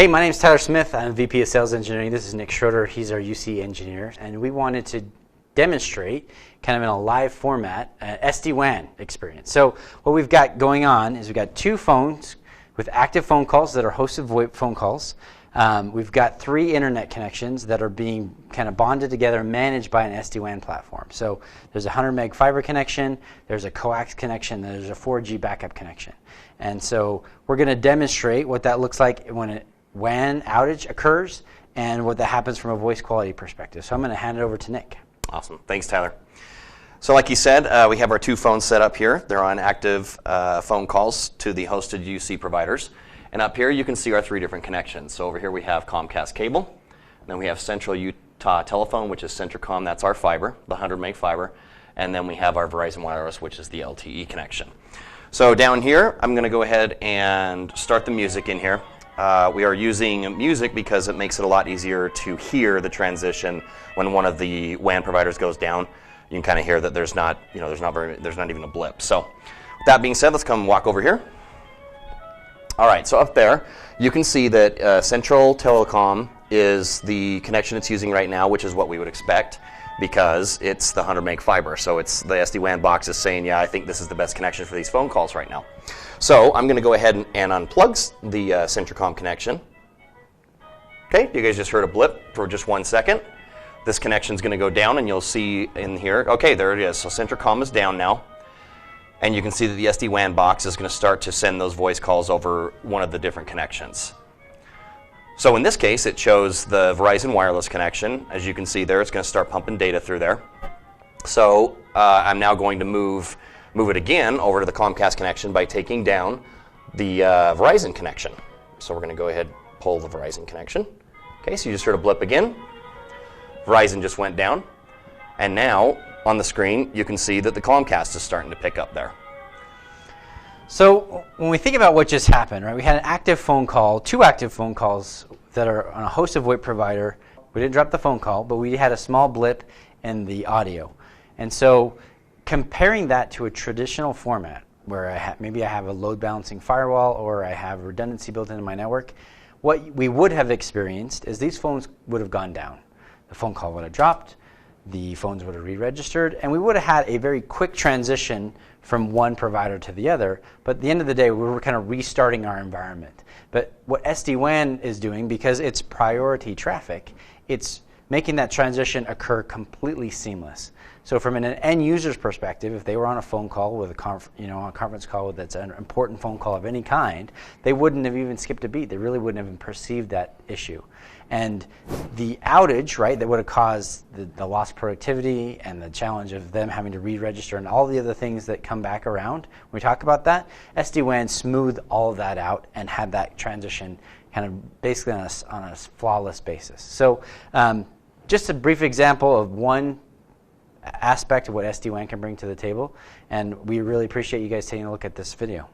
Hey, my name is Tyler Smith. I'm VP of Sales Engineering. This is Nick Schroeder. He's our UC engineer. And we wanted to demonstrate, kind of in a live format, an SD-WAN experience. So what we've got going on is we've got 2 phones with active phone calls that are hosted VoIP phone calls. We've got 3 internet connections that are being kind of bonded together and managed by an SD-WAN platform. So there's a 100 meg fiber connection, there's a coax connection, there's a 4G backup connection. And so we're going to demonstrate what that looks like when a WAN outage occurs and what that happens from a voice quality perspective. So I'm going to hand it over to Nick. Awesome. Thanks, Tyler. So like you said, we have our 2 phones set up here. They're on active phone calls to the hosted UC providers. And up here you can see our 3 different connections. So over here we have Comcast cable. Then we have Central Utah Telephone, which is Centricom. That's our fiber, the 100 meg fiber. And then we have our Verizon Wireless, which is the LTE connection. So down here, I'm going to go ahead and start the music in here. We are using music because it makes it a lot easier to hear the transition when one of the WAN providers goes down. You can kind of hear that there's not even a blip. So with that being said, let's come walk over here. All right, so up there, you can see that Central Telecom is the connection it's using right now, which is what we would expect because it's the 100 meg fiber. So it's the SD-WAN box is saying, yeah, I think this is the best connection for these phone calls right now. So I'm going to go ahead and unplug the Centricom connection. Okay, you guys just heard a blip for just 1 second. This connection is going to go down, and you'll see in here, okay, there it is. So Centricom is down now. And you can see that the SD-WAN box is going to start to send those voice calls over one of the different connections. So in this case, it shows the Verizon Wireless connection. As you can see there, it's going to start pumping data through there. So I'm now going to move it again over to the Comcast connection by taking down the Verizon connection. So we're going to go ahead and pull the Verizon connection. Okay, so you just heard a blip again. Verizon just went down. And now on the screen, you can see that the Comcast is starting to pick up there. So when we think about what just happened, right, we had an active phone call, 2 active phone calls that are on a host of VoIP provider. We didn't drop the phone call, but we had a small blip in the audio. And so comparing that to a traditional format where maybe I have a load balancing firewall or I have redundancy built into my network, what we would have experienced is these phones would have gone down. The phone call would have dropped, the phones would have re-registered, and we would have had a very quick transition from one provider to the other. But at the end of the day, we were kind of restarting our environment. But what SD-WAN is doing, because it's priority traffic, it's making that transition occur completely seamless. So from an end user's perspective, if they were on a phone call with a conference call that's an important phone call of any kind, they wouldn't have even skipped a beat. They really wouldn't have perceived that issue. And the outage, right, that would have caused the lost productivity and the challenge of them having to re-register and all the other things that come back around, when we talk about that, SD-WAN smoothed all of that out and had that transition kind of basically on a flawless basis. So just a brief example of one aspect of what SD-WAN can bring to the table, and we really appreciate you guys taking a look at this video.